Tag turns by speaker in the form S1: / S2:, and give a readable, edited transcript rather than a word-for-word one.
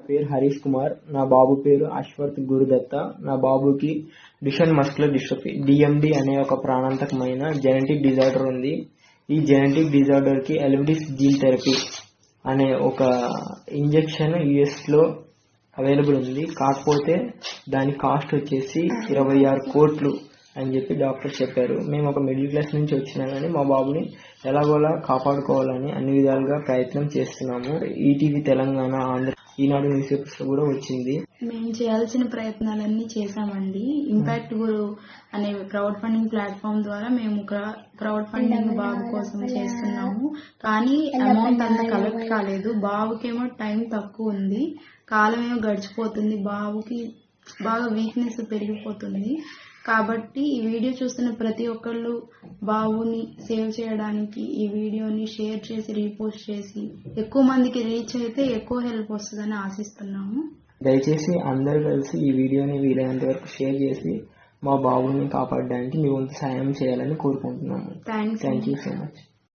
S1: పేరు హరీష్ కుమార్. నా బాబు పేరు అశ్వర్త్ గురుదత్త. నా బాబుకి డుషెన్ మస్కులర్ డిస్ట్రోఫీ DMD అనే ఒక ప్రాణాంతకమైన జెనెటిక్ డిజార్డర్ ఉంది. ఈ జెనెటిక్ డిజార్డర్ కి ఎలివిడిస్ జీన్ థెరపీ అనే ఒక ఇంజెక్షన్ US లో అవైలబుల్ ఉంది. కాకపోతే దాని కాస్ట్ వచ్చేసి 26 కోట్లు అని చెప్పి డాక్టర్ చెప్పారు. మేము ఒక మిడిల్ క్లాస్ నుంచి వచ్చినా కానీ మా బాబుని ఎలాగోలా కాపాడుకోవాలని అన్ని విధాలుగా ప్రయత్నం చేస్తున్నాము. ఈటీవీ తెలంగాణ, ఆంధ్ర, ఈనాడు న్యూస్ పేపర్స్ లో కూడా వచ్చింది.
S2: మేము చేయాల్సిన ప్రయత్నాలన్నీ చేశామండి. ఇంపాక్ట్ గురు అనే క్రౌడ్ ఫండింగ్ ప్లాట్ఫామ్ ద్వారా మేము క్రౌడ్ ఫండింగ్ బాబు కోసం చేస్తున్నాము. కానీ అమౌంట్ అంత కలెక్ట్ కాలేదు. బాబుకేమో టైం తక్కువ ఉంది, కాలం ఏమో గడిచిపోతుంది, బాబుకి బాగా వీక్నెస్ పెరిగిపోతుంది. కాబట్టి ఈ వీడియో చూస్తున్న ప్రతి ఒక్కళ్ళు బాబుని సేవ్ చేయడానికి ఈ వీడియోని షేర్ చేసి రీపోస్ట్ చేసి ఎక్కువ మందికి రీచ్ అయితే ఎక్కువ హెల్ప్ వస్తుందని ఆశిస్తున్నాము.
S1: దయచేసి అందరూ కలిసి ఈ వీడియోని వీలైనంత వరకు షేర్ చేసి మా బాబుని కాపాడడానికి మీ వంతు సాయం చేయాలని కోరుకుంటున్నాము.
S2: Thanks.
S1: Thank you so much.